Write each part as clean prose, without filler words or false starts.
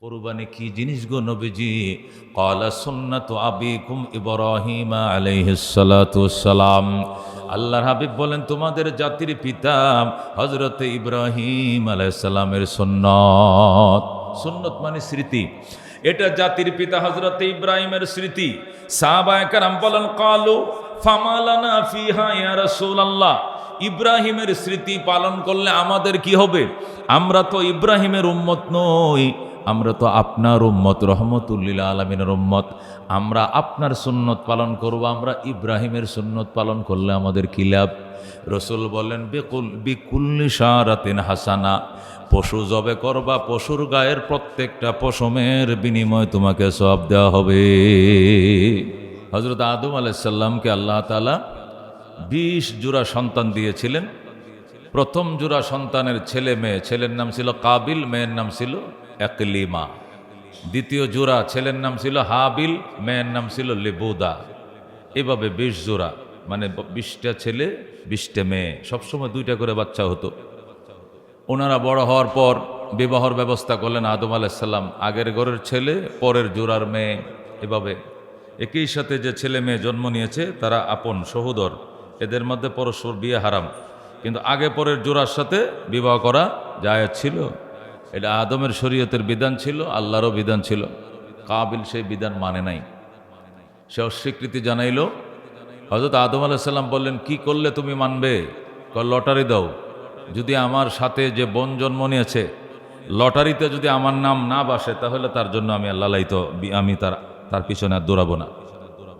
কুরবানি কি জিনিস গো নবীজি? ক্বালা সুন্নাতু আবিকুম ইব্রাহিম আলাইহিস সালাতু ওয়াসসালাম। আল্লাহর হাবিব বলেন, তোমাদের জাতির পিতা হযরত ইব্রাহিম আলাইহিস সালামের সুন্নত। সুন্নত মানে স্মৃতি। এটা জাতির পিতা হযরত ইব্রাহিমের স্মৃতি। সাহাবায়ে কেরাম বলেন, ক্বালু ফামা লানা ফিহা ইয়া রাসূলুল্লাহ। ইব্রাহিমের স্মৃতি পালন করলে আমাদের কি হবে? আমরা তো ইব্রাহিমের উম্মত নই, আমরা তো আপনার উম্মত, রহমতুল্লিল আলমিনের উম্মত। আমরা আপনার সুন্নত পালন করব, আমরা ইব্রাহিমের সুন্নত পালন করলে আমাদের কি লাভ? রসুল বলেন, বিকুল্লি শারাতিন হাসানা। পশু জবে করবা, পশুর গায়ের প্রত্যেকটা পশমের বিনিময় তোমাকে সওয়াব দেওয়া হবে। হযরত আদম আলাইহিস সালামকে আল্লাহ তাআলা 20 জোড়া সন্তান দিয়েছিলেন। প্রথম জোড়া সন্তানের ছেলে মেয়ে, ছেলের নাম ছিল কাবিল, মেয়ের নাম ছিল একলিমা। দ্বিতীয় জোড়া ছেলের নাম ছিল হাবিল, মেয়ের নাম ছিল লেবুদা। এভাবে 20 জোড়া, মানে 20টা ছেলে 20টা মেয়ে, সবসময় 2টা করে বাচ্চা হতো। ওনারা বড় হওয়ার পর বিবাহর ব্যবস্থা করলেন আদম আলাইহিস সালাম। আগের ঘরের ছেলে, পরের জোড়ার মেয়ে, এভাবে একই সাথে যে ছেলে মেয়ে জন্ম নিয়েছে তারা আপন সহোদর, এদের মধ্যে পরস্পর বিয়ে হারাম, কিন্তু আগে পরের জোড়ার সাথে বিবাহ করা জায়েজ ছিল। এটা আদমের শরীয়তের বিধান ছিল, আল্লাহরও বিধান ছিল। কাবিল সেই বিধান মানে নাই, সে অস্বীকৃতি জানাইল। হযরত আদম আলাইহিস সালাম বললেন, কি করলে তুমি মানবে? লটারি দাও, যদি আমার সাথে যে বোন জন্ম নিয়েছে লটারিতে যদি আমার নাম না বাসে তাহলে তার জন্য আমি লালায়িত, আমি তার পিছনে আর দৌড়াবো না।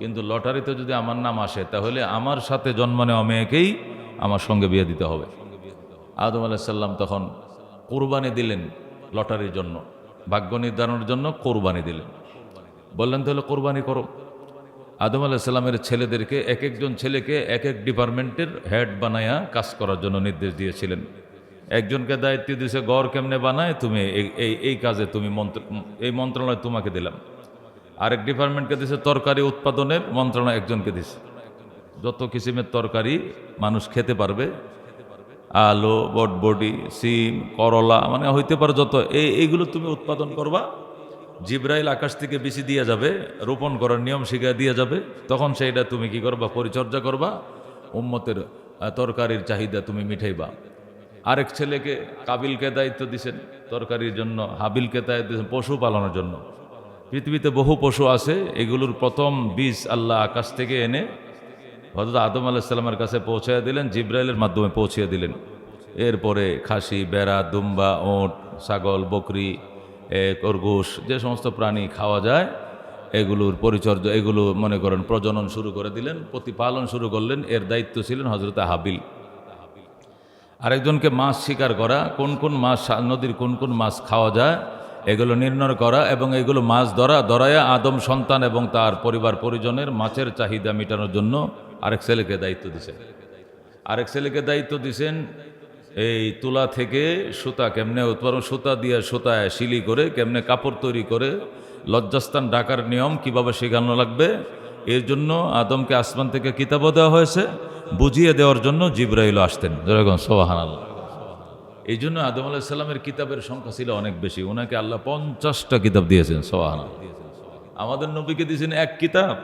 কিন্তু লটারিতে যদি আমার নাম আসে তাহলে আমার সাথে জন্ম নেওয়া মেয়েকেই আমার সঙ্গে বিয়ে দিতে হবে। আদম আলাইহিস সালাম তখন কোরবানি দিলেন লটারির জন্য, ভাগ্য নির্ধারণের জন্য কোরবানি দিলেন। বললেন, তাহলে কোরবানি করো। আদম আলাইহিস সালামের ছেলেদেরকে এক একজন ছেলেকে এক এক ডিপার্টমেন্টের হেড বানায়া কাজ করার জন্য নির্দেশ দিয়েছিলেন। একজনকে দায়িত্ব দিয়েছে গড় কেমনে বানায়, তুমি এই কাজে তুমি এই মন্ত্রণালয় তোমাকে দিলাম। আরেক ডিপার্টমেন্টকে দিয়েছে তরকারি উৎপাদনের মন্ত্রণালয়, একজনকে দিয়েছে যত কিসিমের তরকারি মানুষ খেতে পারবে, আলু, বটবডি, সিম, করলা, মানে হইতে পারে যত, এইগুলো তুমি উৎপাদন করবা। জিব্রাইল আকাশ থেকে বেশি দিয়ে যাবে, রোপণ করার নিয়ম শিখা দিয়ে যাবে, তখন সেইটা তুমি কি করবা? পরিচর্যা করবা, উম্মতের তরকারির চাহিদা তুমি মিঠাইবা। আরেক ছেলেকে কাবিলকে দায়িত্ব দিছেন তরকারির জন্য, হাবিলকে দায়িত্ব দিয়েছেন পশু পালনের জন্য। পৃথিবীতে বহু পশু আছে, এগুলোর প্রথম বীজ আল্লাহ আকাশ থেকে এনে হযরত আদম আলাইহিস সালামের কাছে পৌঁছায় দিলেন, জিব্রাইলের মাধ্যমে পৌঁছিয়ে দিলেন। এরপরে খাসি, বেড়া, দুম্বা, ওঁট, ছাগল, বকরি, খরগোশ, যে সমস্ত প্রাণী খাওয়া যায় এগুলোর পরিচর্যা, এগুলো মনে করেন প্রজনন শুরু করে দিলেন, প্রতিপালন শুরু করলেন। এর দায়িত্ব ছিলেন হযরত হাবিল। আরেকজনকে মাছ শিকার করা, কোন কোন মাছ, নদীর কোন কোন মাছ খাওয়া যায় এগুলো নির্ণয় করা, এবং এগুলো মাছ ধরায়া আদম সন্তান এবং তার পরিবার পরিজনের মাছের চাহিদা মেটানোর জন্য আরেক ছেলেকে দায়িত্ব দিছেন। আরেক ছেলেকে দায়িত্ব দিছেন এই তুলা থেকে সুতা কেমনে উৎপাদন, সুতা দিয়ে সুতায় শিলি করে কেমনে কাপড় তৈরি করে লজ্জাস্থান ঢাকার নিয়ম কিভাবে শেখানো লাগবে, এর জন্য আদমকে আসমান থেকে কিতাবও দেওয়া হয়েছে, বুঝিয়ে দেওয়ার জন্য জিবরাইল আসতেন। যেরকম সুবহানাল্লাহ। এই জন্য আদম আলাইহিস সালামের কিতাবের সংখ্যা ছিল অনেক বেশি। ওনাকে আল্লাহ 50টা কিতাব দিয়েছেন। সুবহানাল্লাহ। আমাদের নবীকে দিয়েছেন এক কিতাব,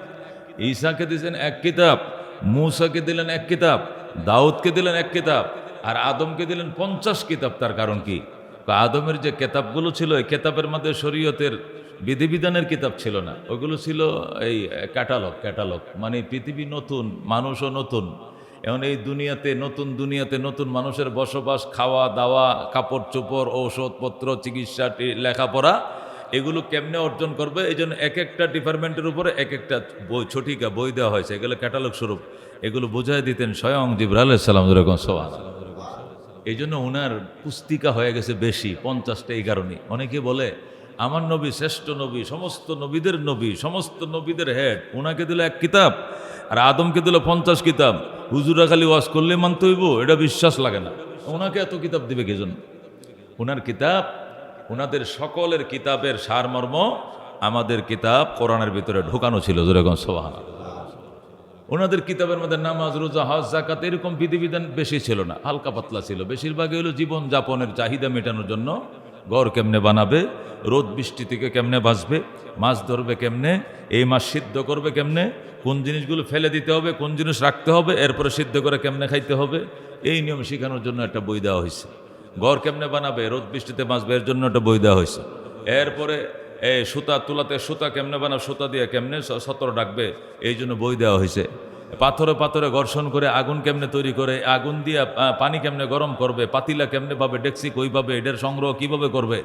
ঈসাকে দিয়েছেন এক কিতাব, মূসাকে দিলেন এক কিতাব, দাউদকে দিলেন এক কিতাব, আর আদমকে দিলেন 50 কিতাব। তার কারণ কি? আদমের যে কিতাবগুলো ছিল এই কিতাবের মধ্যে শরীয়তের বিধিবিধানের কিতাব ছিল না, ওইগুলো ছিল এই ক্যাটালগ, মানে পৃথিবী নতুন, মানুষও নতুন। এখন এই দুনিয়াতে নতুন মানুষের বসবাস, খাওয়া দাওয়া, কাপড় চোপড়, ঔষধপত্র, চিকিৎসা, লেখাপড়া, এগুলো কেমনে অর্জন করবে, এই জন্য এক একটা ডিপার্টমেন্টের উপরে এক একটা বই, ছটিকা বই দেওয়া হয়েছে, এগুলো ক্যাটালগ স্বরূপ। এগুলো বুঝাই দিতেন স্বয়ং জিবরাইল আলাইহিস সালাম। যেরকম সুবহানাল্লাহ। এই জন্য ওনার পুস্তিকা হয়ে গেছে বেশি, 50টা। এই কারণে অনেকে বলে আমার নবী শ্রেষ্ঠ নবী, সমস্ত নবীদের নবী, সমস্ত নবীদের হেড, ওনাকে দিল এক কিতাব আর আদমকে দিল 50 কিতাব। হুজুরা খালি ওয়াজ করলে মানতে হইব, এটা বিশ্বাস লাগে না। ওনাকে এত কিতাব দিবে কি জন্য? ওনার কিতাব, ওনাদের সকলের কিতাবের সারমর্ম আমাদের কিতাব কোরআনের ভিতরে ঢোকানো ছিল। যেরকম সুবহানাল্লাহ। ওনাদের কিতাবের মধ্যে নামাজ, রোজা, হজ, যাকাত এরকম বিধিবিধান বেশি ছিল না, হালকা পাতলা ছিল। বেশিরভাগই হলো জীবন যাপনের চাহিদা মেটানোর জন্য ঘর কেমনে বানাবে, রোদ বৃষ্টি থেকে কেমনে বাঁচবে, মাছ ধরবে কেমনে, এই মাছ সিদ্ধ করবে কেমনে, কোন জিনিসগুলো ফেলে দিতে হবে, কোন জিনিস রাখতে হবে, এরপরে সিদ্ধ করে কেমনে খাইতে হবে, এই নিয়ম শেখানোর জন্য একটা বই দেওয়া হয়েছে। ঘর কেমনে বানাবে, রোদ বৃষ্টিতে বাঁচবে, এর জন্য একটা বই দেওয়া হয়েছে। এরপরে এই সুতা তুলাতে সুতা কেমনে বানাবে, সুতা দিয়ে কেমনে সতর ডাকবে, এই জন্য বই দেওয়া হয়েছে। পাথরে পাথরে ঘর্ষণ করে আগুন কেমনে তৈরি করে, আগুন দিয়ে পানি কেমনে গরম করবে, পাতিলা কেমনে পাবে, ডেক্সি কইভাবে, এটার সংগ্রহ কিভাবে করবে,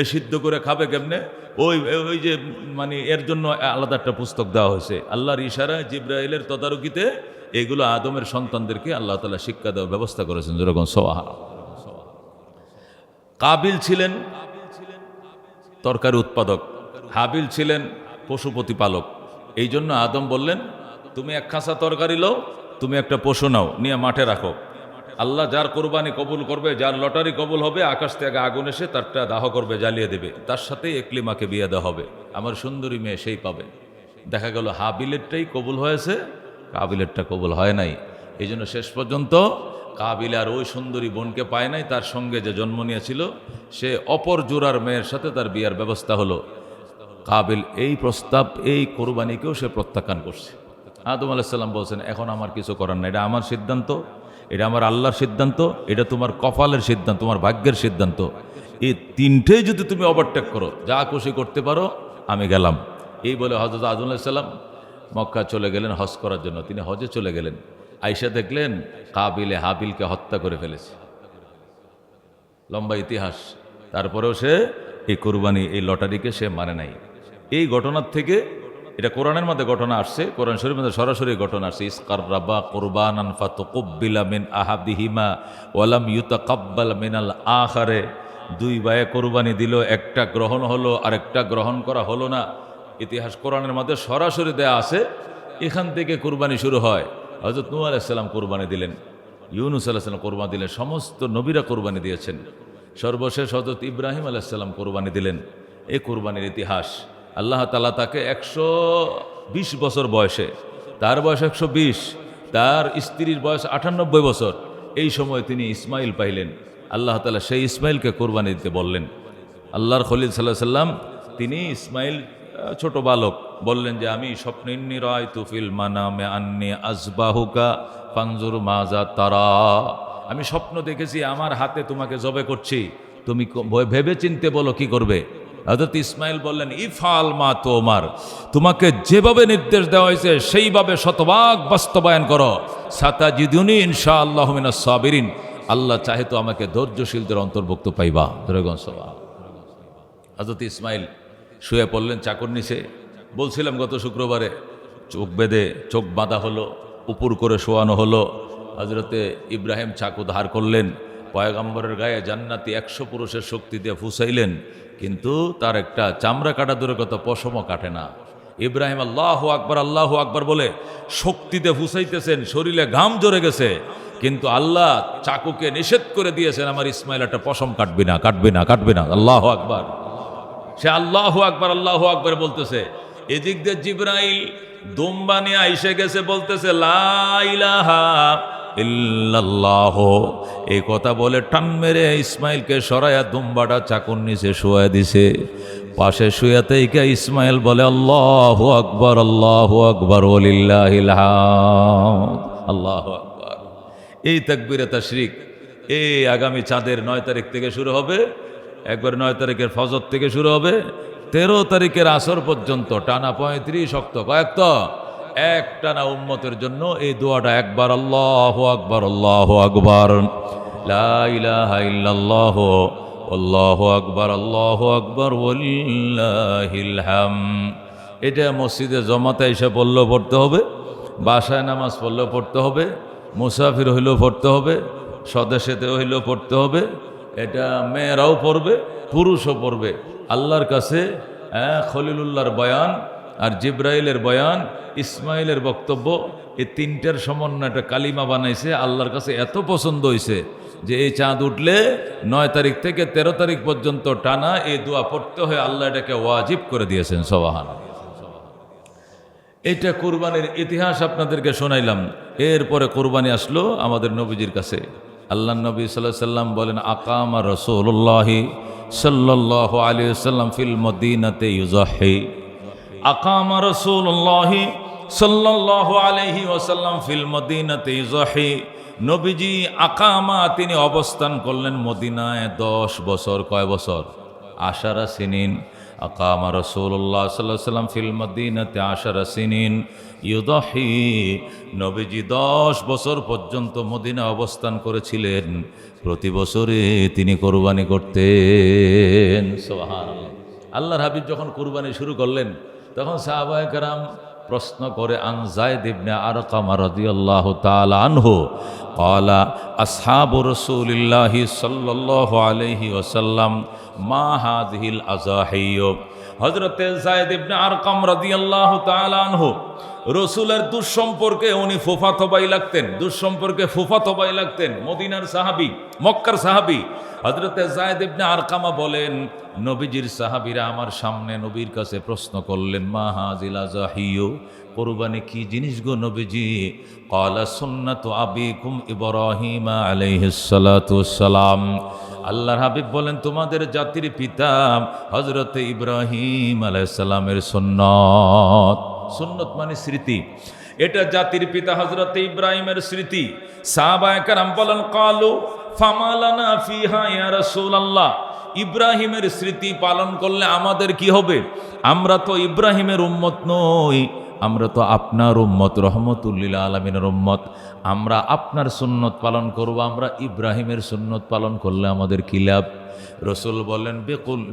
এ সিদ্ধ করে খাবে কেমনে, ওই ওই যে মানে এর জন্য আলাদা একটা পুস্তক দেওয়া হয়েছে। আল্লাহর ইশারায় জিব্রাইলের তদারকিতে এগুলো আদমের সন্তানদেরকে আল্লাহ তাআলা শিক্ষা দেওয়ার ব্যবস্থা করেছেন। যেরকম সোয়াহা। কাবিল ছিলেন তরকারি উৎপাদক, হাবিল ছিলেন পশু প্রতিপালক। এই জন্য আদম বললেন, তুমি এক খাঁচা তরকারি লও, তুমি একটা পশু নাও, নিয়ে মাঠে রাখো। আল্লাহ যার কোরবানি কবুল করবে, যার লটারি কবুল হবে, আকাশ থেকে আগুন এসে তারটা দাহ করবে, জ্বালিয়ে দেবে, তার সাথেই একলিমাকে বিয়ে দেওয়া হবে, আমার সুন্দরী মেয়ে সেই পাবে। দেখা গেল হাবিলেরটাই কবুল হয়েছে, কাবিলেরটা কবুল হয় নাই। এই জন্য শেষ পর্যন্ত কাবিল আর ওই সুন্দরী বোনকে পায় নাই, তার সঙ্গে যে জন্ম নিয়েছিল সে অপর জোড়ার মেয়ের সাথে তার বিয়ার ব্যবস্থা হলো। কাবিল এই প্রস্তাব, এই কোরবানিকেও সে প্রত্যাখ্যান করছে। আদম আলাইহিস সালাম বলছেন, এখন আমার কিছু করার না, এটা আমার সিদ্ধান্ত, এটা আমার আল্লাহর সিদ্ধান্ত, এটা তোমার কপালের সিদ্ধান্ত, তোমার ভাগ্যের সিদ্ধান্ত। এই তিনটেই যদি তুমি ওভারটেক করো, যা খুশি করতে পারো, আমি গেলাম। এই বলে হযরত আদম আলাইহিস সালাম মক্কা চলে গেলেন হজ করার জন্য। তিনি হজে চলে গেলেন, আইসা দেখলেন কাবিলে হাবিলকে হত্যা করে ফেলেছে। লম্বা ইতিহাস। তারপরেও সে এই কোরবানি, এই লটারিকে সে মানে নাই। এই ঘটনার থেকে, এটা কোরআনের মধ্যে ঘটনা আসছে, কোরআন শরীফের মধ্যে সরাসরি ঘটনা আসছে। ইসকাররাবা কুরবানান ফাতুকুব্বিলা মিন আহাদিহিমা ওয়ালাম ইউতাকাব্বাল মিনাল আখারে। দুই ভাইয়ে কোরবানি দিল, একটা গ্রহণ হলো, আরেকটা গ্রহণ করা হলো না। ইতিহাস কোরআনের মধ্যে সরাসরি দেয়া আছে। এখান থেকে কোরবানি শুরু হয়। হযরত নূহ আলাইহিস সালাম কোরবানি দিলেন, ইউনূস আলাইহিস সালাম কোরবানি দিলেন, সমস্ত নবীরা কোরবানি দিয়েছেন। সর্বশেষ হযরত ইব্রাহিম আলাইহিস সালাম কোরবানি দিলেন। এই কোরবানির ইতিহাস, আল্লাহ তাআলা তাকে 120 বছর বয়সে, তার বয়স 120, তার স্ত্রীর বয়স 98 বছর, এই সময় তিনি ইসমাইল পাইলেন। আল্লাহ তাআলা সেই ইসমাইলকে কোরবানি দিতে বললেন। আল্লাহর খলিল সাল্লাল্লাহু আলাইহি সাল্লাম, তিনি ইসমাইল ছোট বালক, বললেন যে আমি স্বপ্নে ইন্নী রাআইতু ফিল মানামে আন্নী আযবাহুকা ফানজুর মাজা তারা, আমি স্বপ্ন দেখেছি আমার হাতে তোমাকে জবে করছি, তুমি ভেবে চিনতে বলো কি করবে। হযরত ইসমাইল বললেন, ইফআল মা তুমার, তোমাকে যেভাবে নির্দেশ দেওয়া হয়েছে সেইভাবে শতভাগ বাস্তবায়ন করো। সাতাজিদুনি ইনশাআল্লাহু মিনাস সাবিরিন, আল্লাহ চাহে তো আমাকে ধৈর্যশীলদের অন্তর্ভুক্ত পাইবা। হযরত ইসমাইল শুয়ে পড়লেন চাকুর নিচে। বলছিলাম গত শুক্রবারে, চোখ বেঁধে চোখ বাঁধা হলো, উপর করে শোয়ানো হলো। হযরতে ইব্রাহিম চাকু ধার করলেন, পয়গম্বরের গায়ে জান্নাতি 100 পুরুষের শক্তি দিয়ে ফুসাইলেন, কিন্তু তার একটা চামড়া কাটা দূরের কথা, পশমও কাটে না। ইব্রাহিম আল্লাহু আকবার বলে শক্তিতে ফুসাইতেছেন, শরীরে ঘাম জড়ে গেছে, কিন্তু আল্লাহ চাকুকে নিষেধ করে দিয়েছেন, আমার ইসমাইল একটা পশম কাটবে না, কাটবে না, কাটবে না। আল্লাহু আকবার। সে আল্লাহু আকবার বলতেছে। এদিক দিয়ে জিবরাইল দুম্বা নিয়ে আইসে গেছে, বলতেছে লা ইলাহা ইল্লাল্লাহ। এই কথা বলে টান মেরে ইসমাইলকে সরাইয়া দুম্বাটা চাকুর নিচে শুয়ে দিছে। পাশে শুয়াতেই কে ইসমাইল বলে আল্লাহু আকবার ওয়ালিল্লাহিল হামদ। আল্লাহু আকবার। এই তাকবীরে তাশরিক এই আগামী চাঁদের 9 তারিখ থেকে শুরু হবে। একবার 9 তারিখের ফজর থেকে শুরু হবে, 13 তারিখের আসর পর্যন্ত টানা 35 শক্ত কয়েক তো এক টানা উম্মতের জন্য এই দোয়াটা একবার আল্লাহু আকবার লা ইলাহা ইল্লাল্লাহ আল্লাহু আকবার ওয়ালিল্লাহিল হামদ। এটা মসজিদে জমাতে এসে পড়লেও পড়তে হবে, বাসায় নামাজ পড়লেও পড়তে হবে, মুসাফির হইলেও পড়তে হবে, স্বদেশেতে হইলেও পড়তে হবে। এটা মেয়েরাও পড়বে, পুরুষও পড়বে। আল্লাহর কাছে খলিলুল্লাহর বয়ান আর জিব্রাইলের বয়ান, ইসমাইলের বক্তব্য, এই তিনটার সমন্বয় একটা কালিমা বানাইছে। আল্লাহর কাছে এত পছন্দ হয়েছে যে এই চাঁদ উঠলে 9 তারিখ থেকে 13 তারিখ পর্যন্ত টানা এই দোয়া পড়তে হয়। আল্লাহ এটাকে ওয়াজিব করে দিয়েছেন। সুবহানাল্লাহ। এটা কুরবানির ইতিহাস আপনাদেরকে শোনাইলাম। এরপরে কুরবানি আসলো আমাদের নবীজির কাছে। আল্লাহ নবী সাল্লাল্লাহু আলাইহি সাল্লাম বলেন, আকামা রাসূলুল্লাহি সাল্লাল্লাহু আলাইহি ওয়াসাল্লাম ফিল মদিনাতে ইউযাহি আকামা রাসূলুল্লাহ সাল্লাল্লাহু আলাইহি ওয়াসাল্লাম ফিল মদিনাতে ইউযাহি নবীজি আকামা তিনি অবস্থান করলেন মদিনায় 10 বছর। কয় বছর? 10 সিনিন। আকামা রাসূলুল্লাহ সাল্লাল্লাহু আলাইহি ওয়াসাল্লাম ফিল মদিনাতে 10 সিনিন ইউযাহি নবীজি 10 বছর পর্যন্ত মদিনা অবস্থান করেছিলেন। প্রতি বছরে তিনি কুরবানি করতেন। সুবহানাল্লাহ। আল্লাহর হাবিব যখন কুরবানি শুরু করলেন তখন সাহাবায়ে কেরাম প্রশ্ন করে আন যায়েদ ইবনে আরকাম রাদিয়াল্লাহু তাআলা আনহু ক্বালা আসহাবু রাসূলিল্লাহি সাল্লাল্লাহু আলাইহি ওয়াসাল্লাম মা হাযিহিল আযাহিয়্যু। হযরত যায়েদ ইবনে আরকাম রাদিয়াল্লাহু তাআলা আনহু রাসূলের দুঃসম্পর্কে উনি ফুফাতো ভাই লাগতেন, দুঃসম্পর্কে ফুফাতো ভাই লাগতেন, মদিনার সাহাবী, মক্কার সাহাবী। হযরত যায়েদ ইবনে আরকামা বলেন নবীজির সাহাবীরা আমার সামনে নবীর কাছে প্রশ্ন করলেন মা হাযিল আযাহিয়্যু, কুরবানি কি জিনিস গো নবীজি? ক্বালা সুন্নাতু আবিকুম ইব্রাহিম আলাইহিস সালাতু ওয়াসসালাম। আল্লাহর হাবিব বলেন তোমাদের জাতির পিতা হযরত ইব্রাহিম আলাইহিস সালামের সুন্নাত। সুন্নত মানে স্মৃতি, এটা জাতির পিতা হযরত ইব্রাহিমের স্মৃতি। সাহাবায়ে কেরাম বলেন ক্বালু ফামালানা ফিহা ইয়া রাসূলুল্লাহ, ইব্রাহিমের স্মৃতি পালন করলে আমাদের কি হবে? আমরা তো ইব্রাহিমের উম্মত নই, আমরা তো আপনার উম্মত, রহমতুল লিল আলামিনের উম্মত। আমরা আপনার সুন্নত পালন করব, আমরা ইব্রাহিমের সুন্নত পালন করলে আমাদের কি লাভ? রসুল বলেন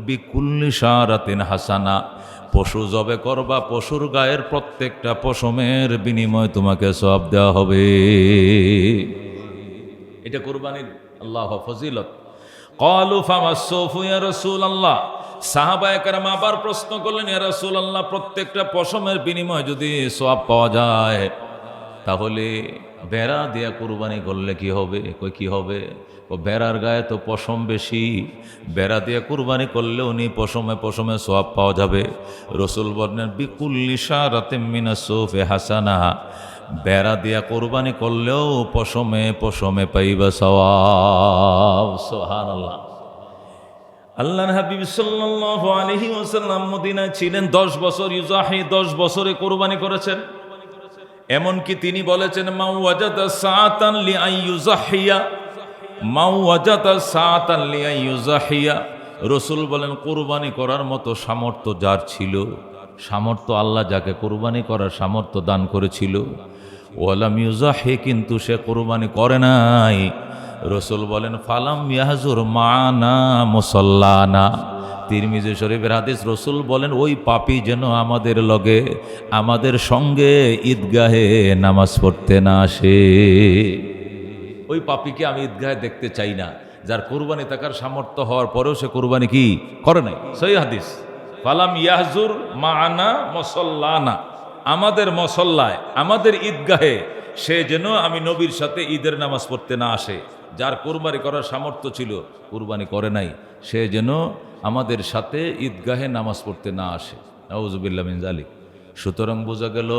বিকুল্লি শারাতিন হাসানা, পশু জবে করবা, পশুর গায়ের প্রত্যেকটা পশমের বিনিময়ে তোমাকে সওয়াব দেওয়া হবে। এটা কুরবানির আল্লাহ ফজিলত। ক্বালু ফামাসসুফু ইয়া রাসূলুল্লাহ, সাহাবায়ে কেরাম আবার প্রশ্ন করলেন ইয়া রাসূলুল্লাহ, প্রত্যেকটা পশমের বিনিময়ে যদি সওয়াব পাওয়া যায় তাহলে বেড়া দিয়া কুরবানি করলে কি হবে? কই কি হবে? ও বেড়ার গায়ে তো পশম বেশি, বেড়া দিয়ে কুরবানি করলে উনি পশমে পশমে সওয়াব পাওয়া যাবে। রসুল বলেন বিকুল্লি শারাতিন মিনাস সুফি হাসানা, বেড়া দিয়া কুরবানি করলেও পশমে পশমে পাইবা সওয়াব। সুবহানাল্লাহ। আল্লাহর হাবিব সাল্লাল্লাহু আলাইহি ওয়াসাল্লাম মদিনায় ছিলেন 10 বছর, ইউযাহি 10 বছরে কুরবানি করেছেন। এমনকি তিনি বলেছেন মাউ ওয়াজাদা সাআতান লিআইয়ুযাহিয়া, মাউ ওয়াজাদা সাআতান লিআইয়ুযাহিয়া। রাসূল বলেন কুরবানি করার মতো সামর্থ্য যার ছিল, সামর্থ্য আল্লাহ যাকে কুরবানি করার সামর্থ্য দান করেছিল, ওয়ালাম ইউযাহি, কিন্তু সে কুরবানি করে নাই। রসুল বলেন ফালাম ইয়াহজুর মানা মুসাল্লানা। তিরমিজি শরীফের হাদিস, রসুল বলেন ওই পাপী যেন আমাদের লগে, আমাদের সঙ্গে ঈদগাহে নামাজ পড়তে না আসে। ওই পাপীকে আমি ঈদগাহে দেখতে চাই না, যার কুরবানি থাকার সামর্থ্য হওয়ার পরেও সে কুরবানি কি করে নাই। সহিহ হাদিস। ফালাম ইয়াহজুর মানা মুসাল্লানা, আমাদের মসল্লায়, আমাদের ঈদগাহে সে যেন আমি নবীর সাথে ঈদের নামাজ পড়তে না আসে। যার কুরবানি করার সামর্থ্য ছিল কুরবানি করে নাই, সে যেন আমাদের সাথে ঈদগাহে নামাজ পড়তে না আসে। নাউযুবিল্লাহ মিন যালিক। সুতরাং বোঝা গেল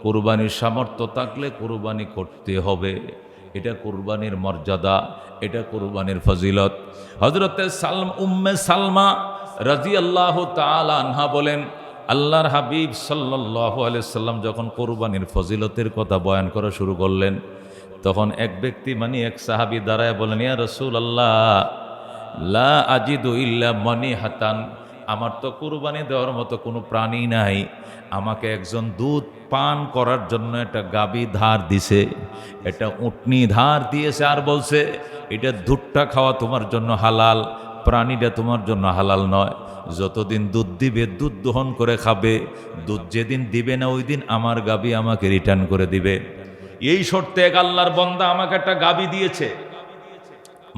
কুরবানির সামর্থ্য থাকলে কুরবানি করতে হবে। এটা কুরবানির মর্যাদা, এটা কুরবানির ফজিলত। হযরত উম্মে সালমা রাদিয়াল্লাহু তাআলা আনহা বলেন আল্লাহর হাবিব সাল্লাল্লাহু আলাইহি সাল্লাম যখন কুরবানির ফজিলতের কথা বয়ান করা শুরু করলেন, তখন এক ব্যক্তি মানে এক সাহাবী দাঁড়ায় বলেন ইয়া রাসূলুল্লাহ লা আজিদু ইল্লা মানিহাতান, আমার তো কুরবানি দেওয়ার মতো কোনো প্রাণী নাই। আমাকে একজন দুধ পান করার জন্য একটা গাভী ধার দিছে, একটা উটনি ধার দিয়েছে, আর বলছে এটা দুধটা খাওয়া তোমার জন্য হালাল, প্রাণীটা তোমার জন্য হালাল নয়। যতদিন দুধ দিবে দুধ দহন করে খাবে, দুধ যেদিন দিবে না ওই দিন আমার গাভী আমাকে রিটার্ন করে দিবে। এই শর্তে এক আল্লাহর বান্দা আমাকে একটা গাভী দিয়েছে।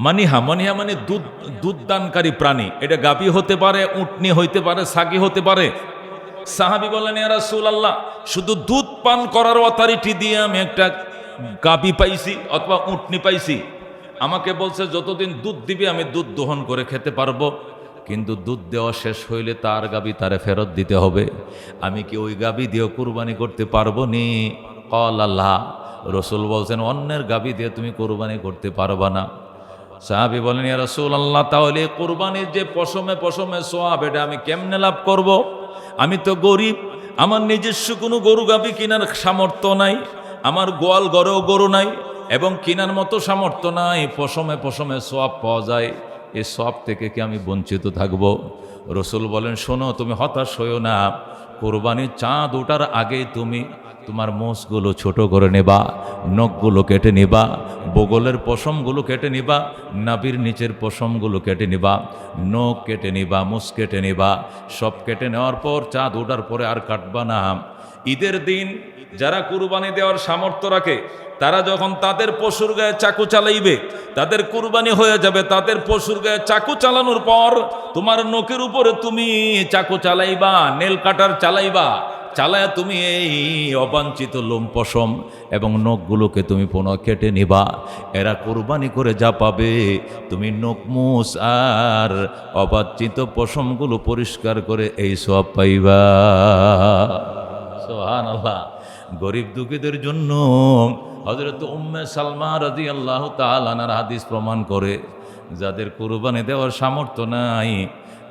মানিহা, মানিহা মানে দুধ, দুধ দানকারী প্রাণী। এটা গাভী হতে পারে, উটনি হইতে পারে, ছাগি হতে পারে। সাহাবী বলেন ইয়া রাসূলুল্লাহ, শুধু দুধ পান করার অথরিটি দিয়ে আমি একটা গাভী পাইছি অথবা উটনি পাইছি। আমাকে বলছে যতদিন দুধ দিবে আমি দুধ দহন করে খেতে পারবো, কিন্তু দুধ দেওয়া শেষ হইলে তার গাভী তারে ফেরত দিতে হবে। আমি কি ওই গাভী দিয়ে কুরবানি করতে পারবো নি? ক্বালা লা। রসুল বলছেন অন্যের গাভী দিয়ে তুমি কুরবানি করতে পারবা না। সাহাবী বলেন, ইয়া রাসূলুল্লাহ, তাহলে কুরবানির যে পশমে পশমে সোয়াব, এটা আমি কেমনে লাভ করব? আমি তো গরিব, আমার নিজস্ব কোনো গরু গাভী কেনার সামর্থ্য নাই, আমার গোয়াল ঘরেও গরু নাই, এবং কেনার মতো সামর্থ্য নাই। পশমে পশমে সোয়াব পাওয়া যায়, এই সোয়াব থেকে কি আমি বঞ্চিত থাকব? রসুল বলেন, শোনো, তুমি হতাশ হইও না। কোরবানির চাঁদ ওঠার আগেই তুমি তোমার মোষগুলো ছোট করে নেবা, নখগুলো কেটে নিবা, বগলের পশমগুলো কেটে নিবা, নাভির নিচের পশমগুলো কেটে নিবা, নখ কেটে নিবা, মোষ কেটে নিবা। সব কেটে নেওয়ার পর চাঁদ ওঠার পরে আর কাটবা না। ঈদের দিন যারা কুরবানি দেওয়ার সামর্থ্য রাখে, তারা যখন তাদের পশুর গায়ে চাকু চালাইবে, তাদের কুরবানি হয়ে যাবে, তাদের পশুর গায়ে চাকু চালানোর পর তোমার নখের উপরে তুমি চাকু চালাইবা, নেল কাটার চালাইবা, চালায় তুমি এই অবাঞ্ছিত লোম পশম এবং নখগুলোকে তুমি পুনঃ কেটে নিবা। এরা কুরবানি করে যা পাবে, তুমি নখ মুছ আর অবাঞ্ছিত পশমগুলো পরিষ্কার করে এই সব পাইবা। সুবহানাল্লাহ। গরিব দুঃখীদের জন্য হযরত উম্মে সালমা রাদিয়াল্লাহু তাআলা আনহার হাদিস প্রমাণ করে, যাদের কুরবানি দেওয়ার সামর্থ্য নাই,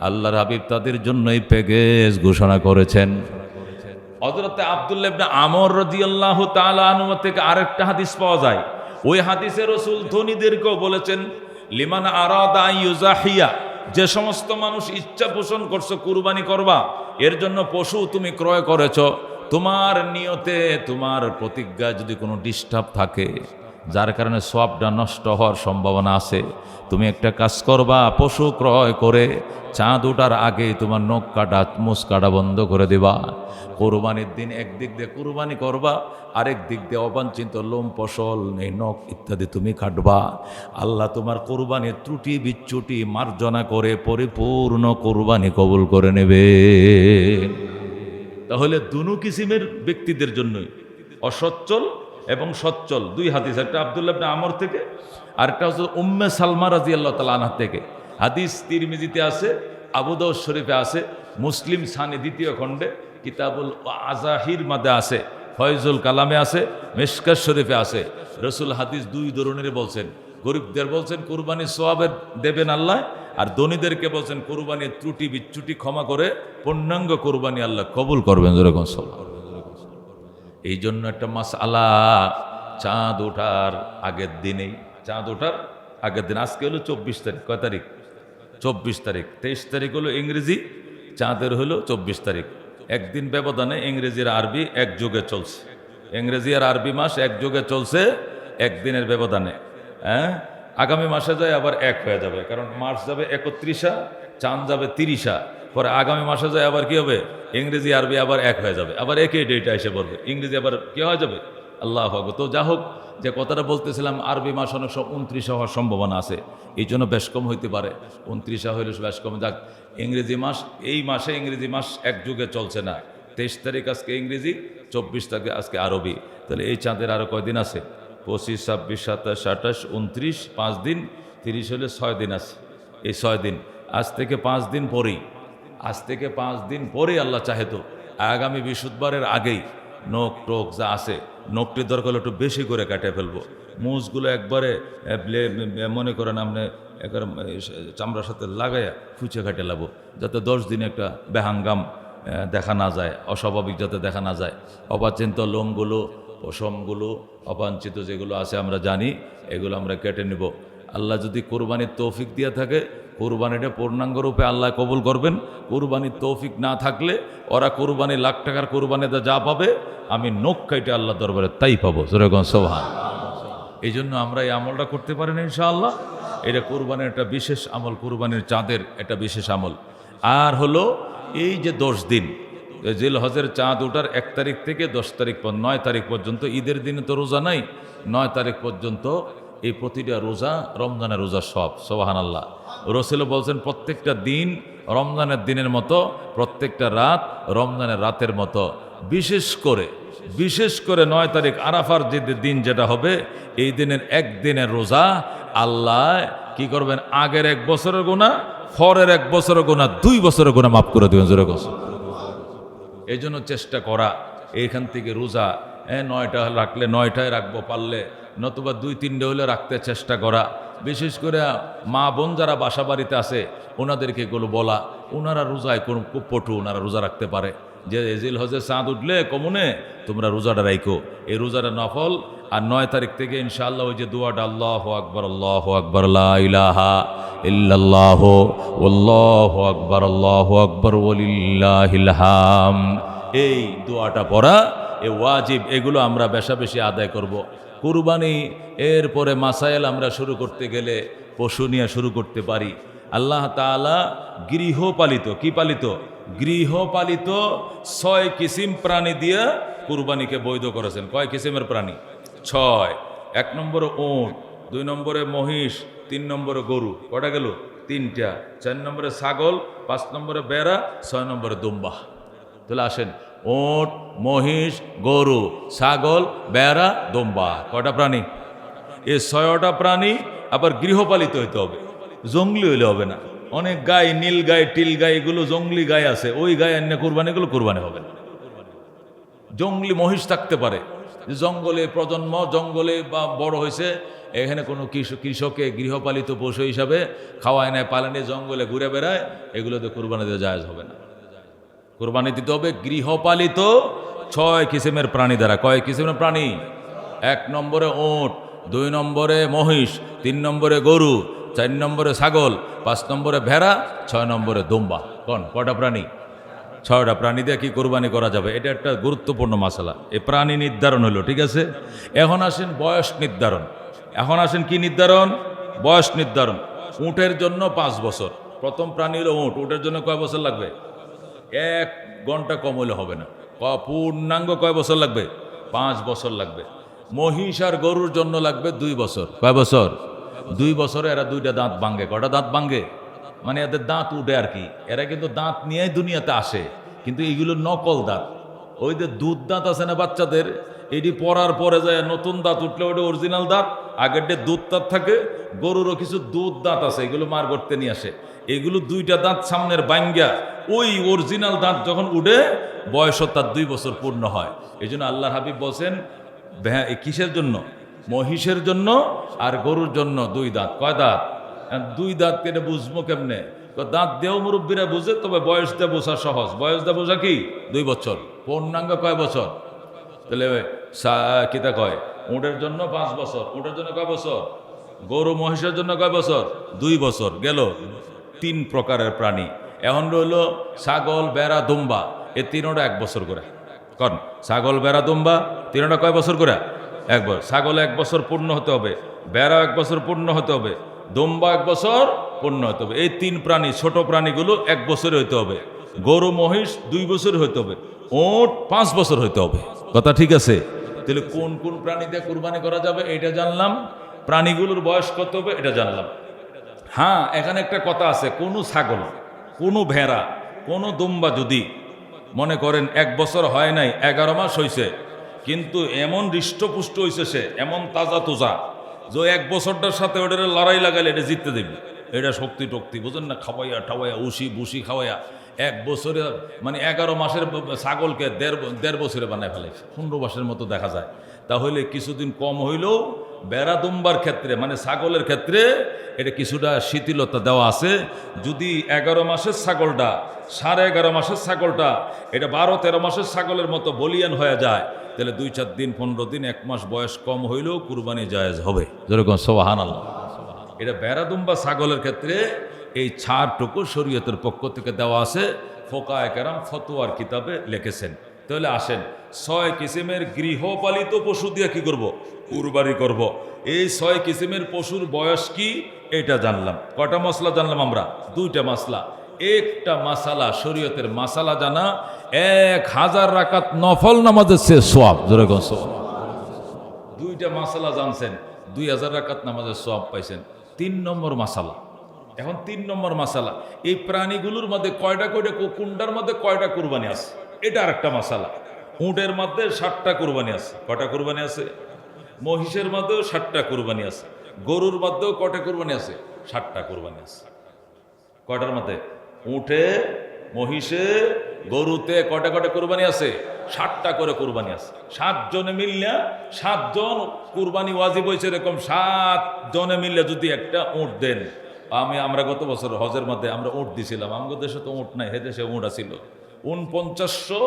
আল্লাহর হাবিব তাদের জন্য এই প্যাকেজ ঘোষণা করেছেন। হযরত আব্দুল্লাহ ইবনে আমর রাদিয়াল্লাহু তাআলা আনহু থেকে আরেকটা হাদিস পাওয়া যায়। ওই হাদিসে রাসূল ধনীদেরকেও বলেছেন, লিমান আরাদা ইউজাহিয়া, যে সমস্ত মানুষ ইচ্ছা পোষণ করছো কুরবানি করবা, এর জন্য পশু তুমি ক্রয় করেছো, তোমার নিয়তে, তোমার প্রতিজ্ঞা যদি কোনো ডিস্টার্ব থাকে, যার কারণে সওয়াবটা নষ্ট হওয়ার সম্ভাবনা আছে, তুমি একটা কাজ করবা, পশু ক্রয় করে চাঁদ ওঠার আগে তোমার নখ কাটা, মুছ কাটা বন্ধ করে দিবা। কোরবানির দিন একদিক দিয়ে কুরবানি করবা, আরেক দিক দিয়ে অবাঞ্ছিত লোম পশল, এই নখ ইত্যাদি তুমি কাটবা। আল্লাহ তোমার কোরবানির ত্রুটি বিচ্যুটি মার্জনা করে পরিপূর্ণ কোরবানি কবুল করে নেবে। তাহলে দুনো কিসিমের ব্যক্তিদের জন্যই, অসচ্ছল এবং সচ্ছল, দুই হাদিস, একটা আব্দুল্লাহ ইবনে আমর থেকে, আরেকটা হচ্ছে উম্মে সালমা রাদিয়াল্লাহু তাআলা আনহা থেকে। হাদিস তিরমিজিতে আছে, আবু দাউদ শরীফে আছে, মুসলিম সানি দ্বিতীয় খণ্ডে কিতাবুল আজাহির মাদে আছে, ফয়জুল কালামে আছে, মিশকাত শরীফে আছে। রসুল হাদিস দুই ধরনের বলছেন, গরিবদের বলছেন কুরবানির সওয়াবের দেবেন আল্লাহ, আর ধনীদেরকে বলছেন কুরবানির ত্রুটি বিচ্যুটি ক্ষমা করে পূর্ণাঙ্গ কুরবানি আল্লাহ কবুল করবেন। যেরকম এই জন্য একটা মাসআলা, চাঁদ ওঠার আগের দিনেই, চাঁদ ওঠার আগের দিন, আজকে হলো 24 তারিখ, কয় তারিখ? 24 তারিখ। 23 তারিখ হলো ইংরেজি, চাঁদের হলো 24 তারিখ। একদিন ব্যবধানে ইংরেজি আর আরবি একযোগে চলছে, ইংরেজি আর আরবি মাস একযোগে চলছে একদিনের ব্যবধানে। হ্যাঁ, আগামী মাসে যায় আবার এক হয়ে যাবে, কারণ মাস যাবে 31, চাঁদ যাবে 30, পরে আগামী মাসে যায় আবার কি হবে, ইংরেজি আরবি আবার এক হয়ে যাবে, আবার একই ডেটা এসে পড়বে, ইংরেজি আবার কি হয়ে যাবে। আল্লাহু আকবার। তো যা হোক, যে কথাটা বলতেছিলাম, আরবি মাস অনেক সব 29 হওয়ার সম্ভাবনা আছে, এই জন্য বেশ কম হইতে পারে, 29 হইলে বেশ কম। যাক, ইংরেজি মাস, এই মাসে ইংরেজি মাস একযুগে চলছে না। 23 তারিখ আজকে ইংরেজি, 24 তারিখে আজকে আরবি। তাহলে এই চাঁদের আরো কয়দিন আছে? 25, 26, 27, 28, 29, 5 দিন, 30 হলে 6 দিন আছে। এই 6 দিন, আজ থেকে 5 দিন পরেই, আজ থেকে 5 দিন পরেই আল্লাহ চাহে তো আগামী বৃহস্পতিবারের আগেই নখ টোক যা আছে, নখটি দরকার একটু বেশি করে কাটে ফেলবো, মুছগুলো একবারে মনে করেন আপনি একবার চামড়ার সাথে লাগাইয়া খুঁচে কাটে লাবো, যাতে 10 দিনে একটা বেহাঙ্গাম দেখা না যায়, অস্বাভাবিক যাতে দেখা না যায়। অবাঞ্ছিত লোমগুলো, পশমগুলো, অবাঞ্ছিত যেগুলো আছে আমরা জানি, এগুলো আমরা কেটে নেব। আল্লাহ যদি কোরবানির তৌফিক দিয়ে থাকে, কোরবানিটা পূর্ণাঙ্গ রূপে আল্লাহ কবুল করবেন। কোরবানির তৌফিক না থাকলে ওরা কোরবানি লাখ টাকার কোরবানিতে যা পাবে, আমি নখ কাইটে আল্লাহ দরবারে তাই পাবো। যেরকম সোহান। এই জন্য আমরা এই আমলটা করতে পারি না ইনশাআল্লাহ। এটা কোরবানির একটা বিশেষ আমল, কোরবানির চাঁদের একটা বিশেষ আমল। আর হলো এই যে 10 দিন, জিল হজের চাঁদ ওঠার 1 তারিখ থেকে 10 তারিখ 9 তারিখ পর্যন্ত, ঈদের দিনে তো রোজা নাই, 9 তারিখ পর্যন্ত এই প্রতিটা রোজা রমজানের রোজা সব। সুবহানাল্লাহ। রাসূল বলছেন প্রত্যেকটা দিন রমজানের দিনের মতো, প্রত্যেকটা রাত রমজানের রাতের মতো। বিশেষ করে 9 তারিখ আরাফার যে দিন যেটা হবে, এই দিনের একদিনের রোজা আল্লাহ কি করবেন, আগের 1 বছরের গুনাহ, পরের 1 বছরের গুনাহ, 2 বছরের গুনাহ মাফ করে দেবেন। যেরকম এই জন্য চেষ্টা করা, এইখান থেকে রোজা 9টা রাখলে 9টায় রাখবো পারলে, নতুবা 2-3টে হলে রাখতে চেষ্টা করা। বিশেষ করে মা বোন যারা বাসা বাড়িতে আছে ওনাদেরকে এগুলো বলা, ওনারা রোজায় কোন খুব পটু, ওনারা রোজা রাখতে পারে, যে জিল হজের চাঁদ উঠলে কমুনে তোমরা রোজাটা রাখো, এই রোজাটা নফল। আর 9 তারিখ থেকে ইনশাআল্লাহ ওই যে দোয়াটা আল্লাহু আকবার লা ইলাহা ইল্লাল্লাহ আল্লাহু আকবার ওয়ালিল্লাহিল হামদ, এই দোয়াটা পড়া এ ওয়াজিব, এগুলো আমরা বেশা বেশি আদায় করব। কুরবানি এরপরে মাসাইল আমরা শুরু করতে গেলে পশু নিয়ে শুরু করতে পারি। আল্লাহ তাআলা গৃহপালিত, কি পালিত? গৃহপালিত 6 কিসিম প্রাণী দিয়ে কুরবানিকে বৈধ করেছেন। কয় কিসিমের প্রাণী? 6। 1 নম্বরে উট, 2 নম্বরে মহিষ, 3 নম্বরে গরু, কটা গেল? 3টা। 4 নম্বরে ছাগল, 5 নম্বরে বেড়া, 6 নম্বরে দুম্বা। তাহলে আসেন, উট, মহিষ, গরু, ছাগল, বেড়া, দুম্বা, কটা প্রাণী? এই 6টা প্রাণী আবার গৃহপালিত হইতে হবে, জঙ্গলি হইলে হবে না। অনেক গাই, নীল গাই, টিল গাই, এগুলো জঙ্গলি গাই আছে, ওই গাই অন্য কুরবানিগুলো কুরবানি হবে না। জঙ্গলি মহিষ থাকতে পারে, জঙ্গলে প্রজন্ম, জঙ্গলে বা বড় হয়েছে, এখানে কোনো কৃষকে গৃহপালিত পশু হিসাবে খাওয়ায় নেয়, পালানে জঙ্গলে ঘুরে বেড়ায়, এগুলোতে কুরবানি দিতে জায়েজ হবে না। কুরবানি দিতে হবে গৃহপালিত 6 কিসিমের প্রাণী দ্বারা। কয় কিসিমের প্রাণী? 1 নম্বরে উট, 2 নম্বরে মহিষ, 3 নম্বরে গরু, 4 নম্বরে ছাগল, 5 নম্বরে ভেড়া, 6 নম্বরে দুম্বা। কটা প্রাণী? 6টা প্রাণী দিয়ে কি কোরবানি করা যাবে? এটা একটা গুরুত্বপূর্ণ মাসালা। এই প্রাণী নির্ধারণ হলো, ঠিক আছে। এখন আসেন বয়স নির্ধারণ। এখন আসেন কি নির্ধারণ? বয়স নির্ধারণ। উটের জন্য 5 বছর, প্রথম প্রাণী হলো উট। উটের জন্য কয় বছর লাগবে? 1 ঘন্টা কম হলে হবে না। পূর্ণাঙ্গ কয় বছর লাগবে? 5 বছর লাগবে। মহিষ আর গরুর জন্য লাগবে 2 বছর। কয় বছর? 2 বছরে এরা 2টা দাঁত ভাঙ্গে। কটা দাঁত ভাঙ্গে? মানে এদের দাঁত উঠে আর কি। এরা কিন্তু দাঁত নিয়েই দুনিয়াতে আসে, কিন্তু এইগুলো নকল দাঁত। ওই যে দুধ দাঁত আছে না বাচ্চাদের, এটি পরার পরে যায় নতুন দাঁত উঠলে ওইটা অরিজিনাল দাঁত, আগের ডে দুধ দাঁত থাকে। গরুরও কিছু দুধ দাঁত আছে, এগুলো মার করতে নিয়ে আসে। এগুলো 2টা দাঁত সামনের বাঙ্গা, ওই অরিজিনাল দাঁত যখন উঠে বয়স তার 2 বছর পূর্ণ হয়। এই জন্য আল্লাহর হাবিব বলছেন, কিসের জন্য? মহিষের জন্য আর গরুর জন্য 2 দাঁত। কয় দাঁত? 2 দাঁত কেটে বুঝবো কেমনে? দাঁত দেও মুরব্বীরা বুঝে, তবে বয়স দিয়ে বোঝা সহজ। বয়স দিয়ে বোঝা কি? 2 বছর। পূর্ণাঙ্গ কয় বছর? তাহলে কিতা কয়? উটের জন্য 5 বছর। উটের জন্য কয় বছর? গরু মহিষের জন্য কয় বছর? 2 বছর। গেল 3 প্রকারের প্রাণী। এখন রইল ছাগল, বেড়া, দুম্বা, এ 3টা 1 বছর করে। কারণ ছাগল, বেড়া, দুম্বা 3টা কয় বছর করে? 1 বছর। ছাগল 1 বছর পূর্ণ হতে হবে, বেড়া 1 বছর পূর্ণ হতে হবে, দুম্বা 1 বছর পূর্ণ হতে হবে। এই 3 প্রাণী, ছোট প্রাণীগুলো 1 বছরে হইতে হবে। গরু মহিষ 2 বছর হইতে হবে, উট 5 বছর হইতে হবে। কথা ঠিক আছে? তাহলে কোন কোন প্রাণী দিয়ে কুরবানি করা যাবে এটা জানলাম, প্রাণীগুলোর বয়স কত হবে এটা জানলাম। হ্যাঁ, এখানে একটা কথা আছে, কোনো ছাগল, কোনো ভেড়া, কোনো দুম্বা যদি মনে করেন 1 বছর হয় নাই, 11 মাস হয়েছে, কিন্তু এমন হৃষ্টপুষ্ট হয়েছে, সে এমন তাজা তোজা যে 1 বছরটার সাথে ওটার লড়াই লাগালে এটা জিততে দেবে। এটা শক্তি টক্তি বুঝেন না, খাওয়াইয়া ঠাওয়াইয়া উশি বুসি খাওয়াইয়া 1 বছরে, মানে 11 মাসের ছাগলকে দেড় বছরে বানায় ফেলে, 15 মাসের মতো দেখা যায়। তাহলে কিছুদিন কম হইলেও বেড়া দুম্বার ক্ষেত্রে, মানে ছাগলের ক্ষেত্রে এটা কিছুটা শিথিলতা দেওয়া আছে। যদি 11 মাসের ছাগলটা, 11.5 মাসের ছাগলটা এটা 12-13 মাসের ছাগলের মতো বলিয়ান হয়ে যায়, তাহলে 2-4 দিন 15 দিন 1 মাস বয়স কম হইলেও কুরবানি জায়েজ হবে। যেরকম সুবহানাল্লাহ। এটা বেড়া দুম্বা ছাগলের ক্ষেত্রে এই ছাড়টুকু শরীয়তের পক্ষ থেকে দেওয়া আছে, ফোকায়ে কেরাম ফতোয়ার কিতাবে লিখেছেন। তাহলে আসেন, 6 কিসিমের গৃহপালিত পশু দিয়ে কি করব? কুরবানি করব। এই 6 কিসিমের পশুর বয়স কি এটা জানলাম। কটা মশলা জানলাম আমরা? 2টা মাসলা। একটা মাসালা, শরীয়তের মাসালা জানা 1000 রাকাত নফল নামাজের চেয়ে সওয়াব। যেরকম সওয়াব। 2টা মাসালা জানছেন, 2000 রাকাত নামাজের সওয়াব পাইছেন। 3 নম্বর মাসালা। এখন 3 নম্বর মাসালা, এই প্রাণীগুলোর মধ্যে কয়টা কোনটার মধ্যে কয়টা কুরবানি আছে, এটা আরেকটা মাসালা। উটের মধ্যে 60টা কুরবানি আছে। কয়টা কুরবানি আছে? মহিষের মধ্যেও 60টা কুরবানি আছে। গরুর মধ্যেও কয়টা কুরবানি আছে? 60টা কুরবানি আছে। কয়টার মধ্যে? উটে, মহিষে, গরুতে কটা কটা কুরবানি আছে? 7টা করে কুরবানি আছে। 7 জনে মিললে 7 জন কুরবানি ওয়াজিব হয়েছে। এরকম 7 জনে মিললে যদি একটা উট দেন, আমরা গত বছর হজের মধ্যে আমরা উট দিছিলাম। আমাদের দেশে তো উট নাই, হে দেশে উট আছিল 4900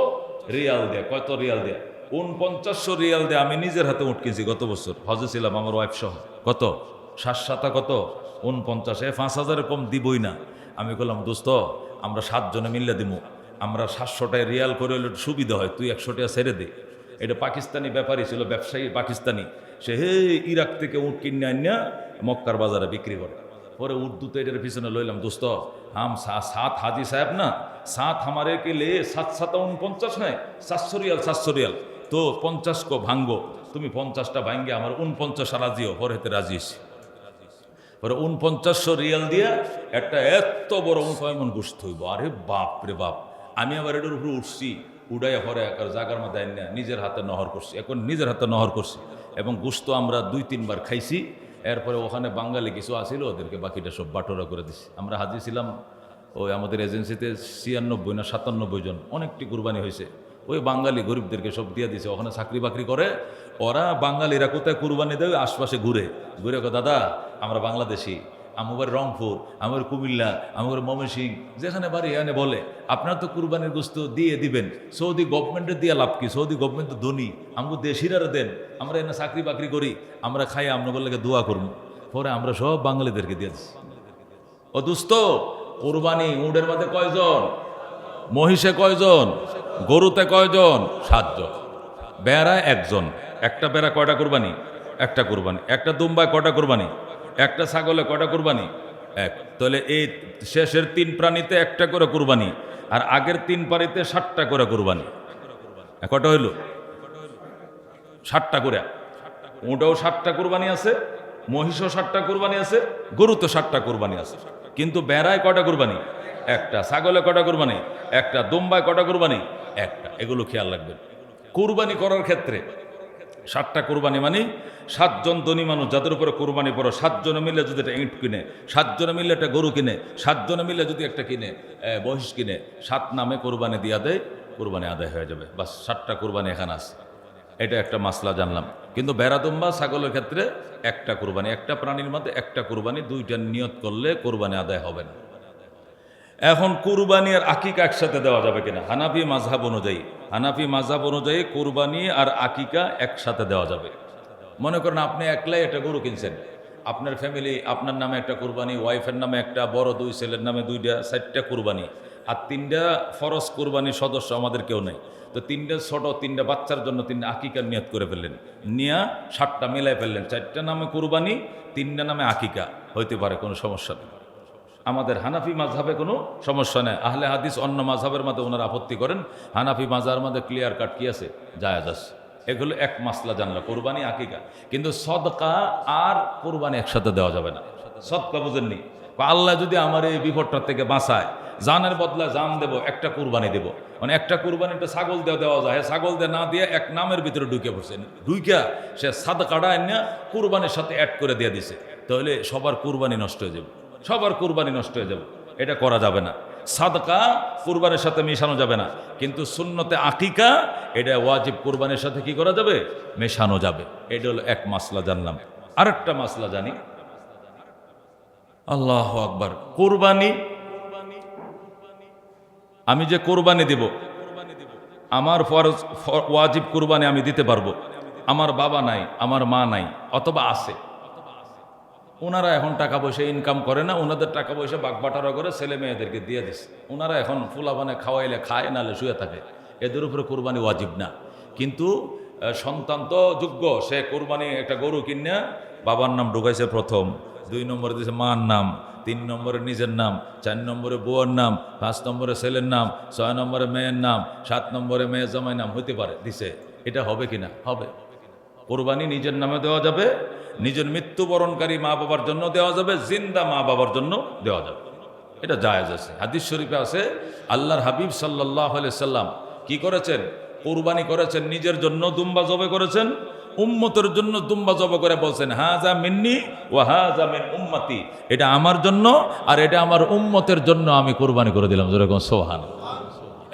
রিয়াল দেয়া। কত রিয়াল দেয়া? 4900 রিয়াল দেয়া আমি নিজের হাতে উট কিনছি গত বছর, হজে ছিলাম আমার ওয়াইফ সহ। কত? 7 কত? 49। 5000 কম দিবই না। আমি বললাম, দোস্ত আমরা 7 জনে মিললে দিব, আমরা 700টায় রিয়াল করে হলে সুবিধা হয়, তুই 100 টাকা ছেড়ে দে। এটা পাকিস্তানি ব্যাপারী ছিল, ব্যবসায়ী পাকিস্তানি। সে ইরাক থেকে উট কিনে আনিয়া মক্কার বাজারে বিক্রি করে। পরে উর্দুতে এটার পিছনে লইলাম, দোস্ত হাম 7 হাজি সাহেব না, 7 हमारे के लिए 7 7 49 নয়, 700 রিয়াল 700 রিয়াল। তো 50 কো ভাঙ্গো, তুমি 50টা ভাঙ্গে আমার 49 রাজিও। পরে হেতে রাজিয়েছি। পরে 4900 রিয়াল দিয়ে একটা এত বড় উন্নয়ন গোষ্ঠ হইব। আরে বাপ রে বাপ! আমি আবার এটার উপরে উঠছি, উড়াইয়া পরে জাগার মধ্যে আইন না নিজের হাতে নহর করছি। এখন নিজের হাতে নহর করছি এবং গোস্ত আমরা 2-3 বার খাইছি। এরপরে ওখানে বাঙালি কিছু আসিল, ওদেরকে বাকিটা সব বাটোরা করে দিছি। আমরা হাজি ছিলাম ওই আমাদের এজেন্সিতে 96 না 97 জন, অনেকটি কুরবানি হয়েছে। ওই বাঙালি গরিবদেরকে সব দিয়ে দিছে। ওখানে চাকরি বাকরি করে ওরা। বাঙালিরা কোথায় কুরবানি দেয়? আশপাশে ঘুরে ঘুরে, দাদা আমরা বাংলাদেশি, আমার রংপুর, আমার কুমিল্লা, আমার ময়মনসিংহ, যেখানে বাড়ি এখানে বলে আপনারা তো কুরবানির গোস্ত দিয়ে দিবেন, সৌদি গভর্নমেন্টের দিয়ে লাভ কি? সৌদি গভর্নমেন্ট তো ধনী, আমাকে দেশিরা দেন, আমরা এনে চাকরি বাকরি করি, আমরা খাই, আপনাদের লাগে দোয়া করবো। পরে আমরা সব বাঙালিদেরকে দিয়ে দিচ্ছি। ও দোস্ত, কুরবানি উটের মধ্যে কয়জন? মহিষে কয়জন? গরুতে কয়জন? 7 জন। বেড়ায় 1 জন। একটা বেড়া কয়টা কুরবানি? একটা কুরবানি। একটা দুম্বায় কয়টা কুরবানি? একটা ছাগলে কয়টা কুরবানি? 1। তাহলে এই শেষের 3 প্রাণীতে একটা করে কুরবানি, আর আগের 3 প্রাণীতে 7টা করে কুরবানি। কয়টা হইল? 7টা করে। উটেও 7টা কুরবানি আছে, মহিষও 7টা কুরবানি আছে, গরুতে 7টা কুরবানি আছে। কিন্তু বেড়ায় কয়টা কুরবানি? একটা। ছাগলে কয়টা কুরবানি? একটা। দুম্বায় কয়টা কুরবানি? একটা। এগুলো খেয়াল রাখবেন। কুরবানি করার ক্ষেত্রে 7টা কুরবানি মানে 7 জন ধনী মানুষ যাদের উপরে কুরবানি পড়ো, 7 জনে মিলে যদি একটা ইঁট কিনে, 7 জনে মিলে একটা গরু কিনে, 7 জনে মিলে যদি একটা কিনে মহিষ কিনে, 7 নামে কুরবানি দিয়া দেয়, কুরবানি আদায় হয়ে যাবে। বাস 7টা কুরবানি এখানে আছে। এটা একটা মাসলা জানলাম। কিন্তু বেড়া দুম্বা ছাগলের ক্ষেত্রে একটা কুরবানি, একটা প্রাণীর মধ্যে একটা কুরবানি, 2টা নিয়ত করলে কুরবানি আদায় হবে না। এখন কুরবানি আর আকিকা একসাথে দেওয়া যাবে কিনা? হানাফি মাযহাব অনুযায়ী কুরবানি আর আকিকা একসাথে দেওয়া যাবে। মনে করেন আপনি একলাই একটা গরু কিনছেন, আপনার ফ্যামিলি, আপনার নামে একটা কুরবানি, ওয়াইফের নামে একটা, বড় 2 ছেলের নামে 2টা, 4টা কুরবানি, আর 3টা ফরজ কুরবানির সদস্য আমাদের কেউ নেই। তো 3টা ছোট, 3টা বাচ্চার জন্য 3টা আকিকার নিয়ত করে ফেললেন, নিয়া 7টা মিলাই ফেললেন। 4টা নামে কুরবানি, 3টা নামে আকিকা, হইতে পারে, কোনো সমস্যা নেই। আমাদের হানাফি মাযহাবে কোনো সমস্যা নেই। আহলে হাদিস অন্য মাযহাবের মধ্যে ওনারা আপত্তি করেন, হানাফি মাযহাবের মধ্যে ক্লিয়ার কাট কি আছে? জায়েজ আছে। এগুলো এক মাসলা জানলা, কুরবানি আকিকা। কিন্তু সদকা আর কুরবানি একসাথে দেওয়া যাবে না। সদকা বুঝেননি? আল্লাহ যদি আমার এই বিপদটার থেকে বাঁচায়, জানের বদলা জান দেব, একটা কুরবানি দেব। মানে একটা কুরবানি একটা ছাগল দেওয়া যায়, ছাগল দিয়ে না দিয়ে এক নামের ভিতরে ঢুকে পড়ছে, ঢুইকা সে সাদকাটা এনে কুরবানির সাথে অ্যাড করে দিয়ে দিছে। তাহলে সবার কুরবানি নষ্ট হয়ে যাবে, সবার কুরবানি নষ্ট হয়ে যাবে। এটা করা যাবে না। সাদকা কুরবানির সাথে মেশানো যাবে না। কিন্তু সুন্নতে আকিকা এটা ওয়াজিব কুরবানির সাথে কি করা যাবে? মেশানো যাবে। এটা হলো এক মাসলা জানলাম। আরেকটা মাসলা জানি, আল্লাহু আকবার। কুরবানি, আমি যে কুরবানি দিব, আমার ফরজ ওয়াজিব কুরবানি আমি দিতে পারবো। আমার বাবা নাই, আমার মা নাই, অথবা আছে, ওনারা এখন টাকা পয়সা ইনকাম করে না, ওনাদের টাকা পয়সা বাগবাটারা করে ছেলে মেয়েদেরকে দিয়ে দিচ্ছে। ওনারা এখন ফুলাবানে খাওয়াইলে খায়, নাহলে শুয়ে থাকে। এদের উপরে কুরবানি ওয়াজিব না। কিন্তু সন্তান তো যোগ্য, সে কুরবানি একটা গরু কিনে বাবার নাম ঢুকাইছে প্রথম, 2 নম্বরে দিয়েছে মার নাম, 3 নম্বরে নিজের নাম, 4 নম্বরে বউয়ের নাম, 5 নম্বরে ছেলের নাম, 6 নম্বরে মেয়ের নাম, 7 নম্বরে মেয়ের জামাই নাম, হইতে পারে দিছে। এটা হবে কিনা? হবে। কুরবানি নিজের নামে দেওয়া যাবে, নিজের মৃত্যুবরণকারী মা বাবার জন্য দেওয়া যাবে, জিন্দা মা বাবার জন্য দেওয়া যাবে। এটা জায়েজ আছে। হাদিস শরীফে আছে, আল্লাহর হাবিব সাল্লাল্লাহু আলাইহি সাল্লাম কি করেছেন? কুরবানি করেছেন, নিজের জন্য দুম্বা জবে করেছেন, উম্মতের জন্য দুম্বা জবে করে বলছেন, হাযা মিন্নি ওয়া হাযা মিন উম্মতি, এটা আমার জন্য আর এটা আমার উম্মতের জন্য আমি কুরবানি করে দিলাম। যেরকম সুবহানাল্লাহ।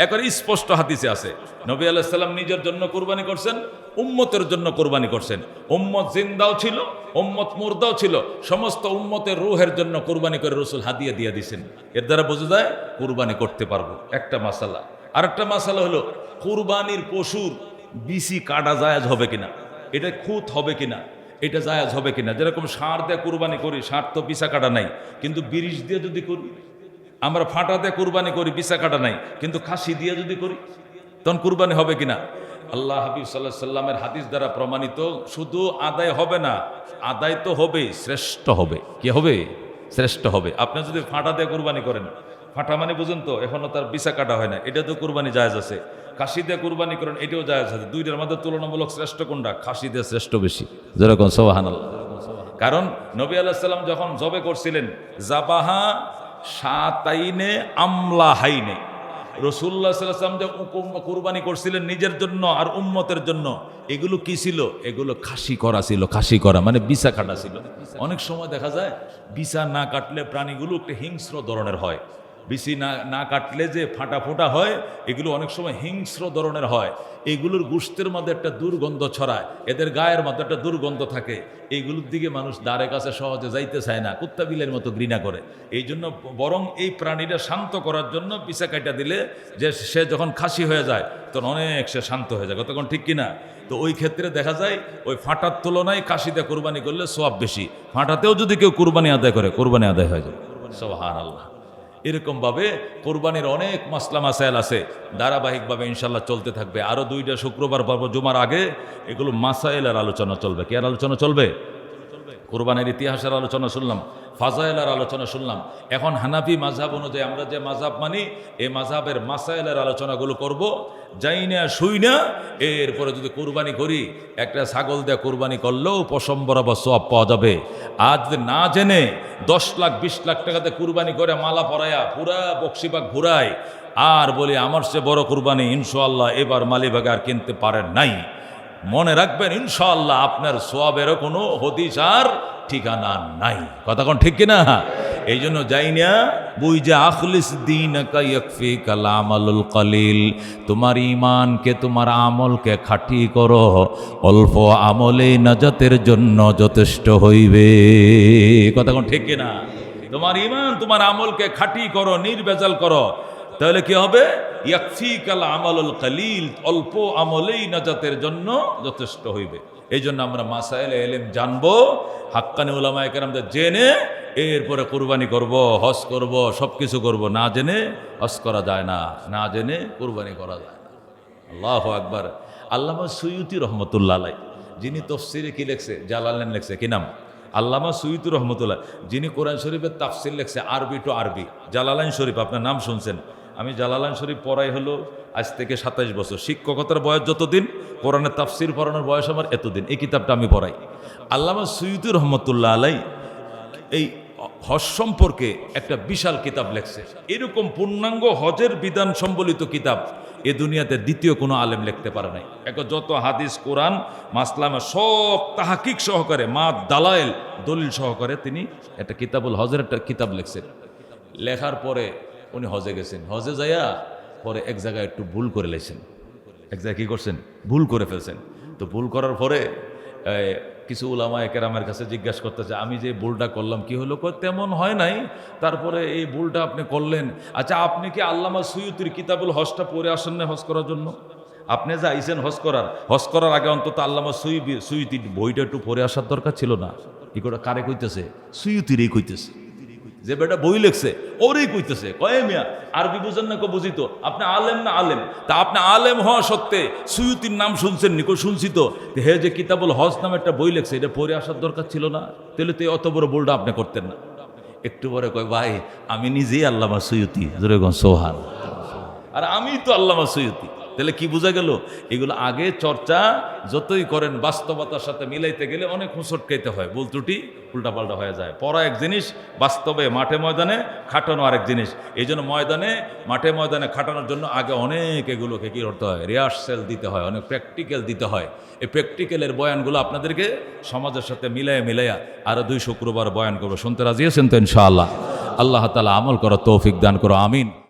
এখন স্পষ্ট হাদিসে আছে নবী আলাইহিস সালাম নিজের জন্য কুরবানি করছেন, উম্মতের জন্য কুরবানি করছেন। উম্মত জিন্দাও ছিল, উম্মত মুর্দাও ছিল, সমস্ত উম্মতের রূহের জন্য কুরবানি করে রাসূল হাদিয়া দিয়ে দিয়েছেন। এর দ্বারা বোঝা যায় কুরবানি করতে পারবো, একটা মাসালা। আরেকটা মাসালা হলো কুরবানির পশুর বিসি কাটা জায়েজ হবে কিনা, এটা খুঁত হবে কিনা, এটা জায়েজ হবে কিনা। যেরকম ষাঁড় দিয়ে কুরবানি করি, ষাঁড় তো বিসা কাটা নাই, কিন্তু বিরিশ দিয়ে যদি করি, আমরা ফাটা দিয়ে কুরবানি করি, বিসা কাটা নাই, কিন্তু খাসি দিয়ে যদি করি, তখন কুরবানি হবে কিনা। আল্লাহ হাবিব সাল্লাল্লাহু আলাইহি সাল্লামের হাদিস দ্বারা প্রমাণিত, শুধু আদায় হবে না, আদায় তো হবে, শ্রেষ্ঠ হবে। কি হবে? শ্রেষ্ঠ হবে। আপনি যদি ফাটা দিয়ে কুরবানি করেন, ফাটা মানে বুঝুন তো, এখনো তার বিসা কাটা হয় না, এটা তো কুরবানি জায়েজ আছে। খাসি দিয়ে কুরবানি করেন, এটাও জায়েজ আছে। দুইটার মধ্যে তুলনামূলক শ্রেষ্ঠ কোনটা? খাসি দিয়ে শ্রেষ্ঠ বেশি। যেরকম সুবহানাল্লাহ। কারণ নবী আলাইহিস সালাম যখন জবে করছিলেন, জাবাহা শাতাইনে আমলা হাইনে, রাসূলুল্লাহ সাল্লাল্লাহু আলাইহি ওয়াসাল্লাম যে কুরবানি করছিলেন নিজের জন্য আর উম্মতের জন্য, এগুলো কি ছিল? এগুলো খাসি করা ছিল। খাসি করা মানে বিসা কাটা ছিল। অনেক সময় দেখা যায় বিসা না কাটলে প্রাণীগুলো একটু হিংস্র ধরনের হয়। বিসি না কাটলে যে ফাটা ফোটা হয়, এগুলো অনেক সময় হিংস্র ধরনের হয়। এগুলোর গোশতের মধ্যে একটা দুর্গন্ধ ছড়ায়, এদের গায়ের মধ্যে একটা দুর্গন্ধ থাকে। এইগুলোর দিকে মানুষ দ্বারে কাছে সহজে যাইতে চায় না, কুত্তা বিলের মতো ঘৃণা করে। এই জন্য বরং এই প্রাণীটা শান্ত করার জন্য পিছা কাটা দিলে, যে সে যখন খাসি হয়ে যায় তখন অনেক সে শান্ত হয়ে যায়। কতক্ষণ ঠিক কিনা? তো ওই ক্ষেত্রে দেখা যায় ওই ফাটার তুলনায় খাসিতে কুরবানি করলে সওয়াব বেশি। ফাটাতেও যদি কেউ কুরবানি আদায় করে, কুরবানি আদায় হয়ে যায়। সুবহানাল্লাহ। এরকমভাবে কোরবানির অনেক মাসলা মাসাইল আছে, ধারাবাহিকভাবে ইনশাল্লাহ চলতে থাকবে। আরও 2টা শুক্রবার পাবো জুমার আগে, এগুলো মাসাইলের আলোচনা চলবে। কি আর আলোচনা চলবে? কোরবানির ইতিহাসের আলোচনা শুনলাম, ফাজাইলের আলোচনা শুনলাম। এখন হানাফি মাযহাব অনুযায়ী আমরা যে মাযহাব মানি, এই মাযহাবের মাসাইলের আলোচনাগুলো করব। যাই না শুই না, এরপরে যদি কুরবানি করি, একটা ছাগল দিয়ে কুরবানি করলেও পশম বরাবর সওয়াব পাওয়া যাবে। আর যদি না জেনে 10 লাখ 20 লাখ টাকাতে কুরবানি করে মালা পরায়া পুরা বক্সিবাগ ঘুরায় আর বলি আমার সে বড় কুরবানি, ইনশাআল্লাহ এবার মালিবাগে আর কিনতে পারেন নাই, মনে রাখবেন ইনশাআল্লাহ আপনার সওয়াবেরও কোনো হদিস আর ঠিকানা নাই। কথা কোন ঠিক কিনা? এই জন্য যাই না বুঝ যে আখলিস দীনকা ইয়াকফিকাল আমালুল কলিল, তোমার ঈমানকে, তোমার আমলকে খাঁটি করো, অল্প আমলে নাজাতের জন্য যথেষ্ট হইবে। কথা কোন ঠিক কিনা? তোমার ঈমান, তোমার আমলকে খাঁটি করো, নির্ভেজাল করো, তাহলে কি হবে? ইয়াকফিকাল আমালুল কলিল, অল্প আমলেই নাজাতের জন্য যথেষ্ট হইবে। এই জন্য আমরা মাসাইলে ইলম জানবো, হাক্কানি উলামায়ে কেরামদের জেনে এরপরে কুরবানি করব, হজ করব, সব কিছু করবো। না জেনে হজ করা যায় না, না জেনে কুরবানি করা যায় না। আল্লাহু আকবার। আল্লামা সুয়ুতি রহমতুল্লাহ আলাইহি, যিনি তাফসীরে কি লেখছে, জালালাইন লেখছে, কি নাম? আল্লামা সুয়ুতি রহমতুল্লাহ, যিনি কোরআন শরীফের তাফসীর লেখছে আরবি টু আরবি। জালালাইন শরীফ আপনার নাম শুনছেন। আমি জালালাইন শরীফ পড়াই হলো আজ থেকে 27 বছর। শিক্ষকতার বয়স যতদিন, কোরআনের তাফসীর পড়ানোর বয়স আমার এতদিন। এই কিতাবটা আমি পড়াই। আল্লামা সুয়ুতি রহমতুল্লাহ আলাইহি এই হজ সম্পর্কে একটা বিশাল কিতাব লেখছে। এরকম পূর্ণাঙ্গ হজের বিধান সম্বলিত কিতাব এ দুনিয়াতে দ্বিতীয় কোনো আলেম লিখতে পারে নাই। এখন যত হাদিস, কোরআন, মাসলামা সব তাহাকিক সহকারে, মা দালাইল, দলিল সহকারে তিনি একটা কিতাবুল হজের একটা কিতাব লিখছেন। লেখার পরে উনি হজে গেছেন। হজে যাইয়া পরে এক জায়গায় একটু ভুল করে লেছেন। এক জায়গায় কী করছেন? ভুল করে ফেলছেন। তো ভুল করার পরে কিছু উলামায়ে কেরামের কাছে জিজ্ঞাসা করতেছে, আমি যে ভুলটা করলাম কি হলো? তেমন হয় নাই, তারপরে এই ভুলটা আপনি করলেন। আচ্ছা, আপনি কি আল্লামা সুয়ুতির কিতাবুল হজটা পড়ে আসেন না হজ করার জন্য? আপনি যে আইসেন হজ করার আগে অন্তত আল্লামা সুয়ুতির বইটা একটু পড়ে আসার দরকার ছিল না? এগুলো কারে কইতেছে? সুয়ুতিরই কইতেছে। যে বেটা বই লেখছে ওরই কইতেছে। কয়ে মিয়া আরবি বুঝেন না? বুঝি তো। আপনি আলেম না আলেম? তা আপনি আলেম হওয়া সত্ত্বে সুয়ুতির নাম শুনছেন নি? শুনছি তো। হে যে কিতাবুল হজ নামে একটা বই লেখছে, এটা পড়ে আসার দরকার ছিল না? তাহলে তো অত বড় ভুলটা আপনি করতেন না। একটু পরে কয়, ভাই আমি নিজেই আল্লামা সুয়ুতি। জোরে কোন সোহান। আর আমি তো আল্লামা সুয়ুতি। তাহলে কি বোঝা গেল? এগুলো আগে চর্চা যতই করেন, বাস্তবতার সাথে মিলাইতে গেলে অনেক হোঁচট খাইতে হয়, ভুল ত্রুটি উল্টাপাল্টা হয়ে যায়। পড়া এক জিনিস, বাস্তবে মাঠে ময়দানে খাটানো আরেক জিনিস। এই জন্য মাঠে ময়দানে খাটানোর জন্য আগে অনেক এগুলোকে কী করতে হয়? রিহার্সেল দিতে হয়, অনেক প্র্যাকটিক্যাল দিতে হয়। এই প্র্যাকটিক্যালের বয়ানগুলো আপনাদেরকে সমাজের সাথে মিলাইয়া আরও 2 শুক্রবার বয়ান করবো। শুনতে রাজি আছেন তো ইনশাআল্লাহ? আল্লাহ তাআলা আমল করার তৌফিক দান করো, আমিন।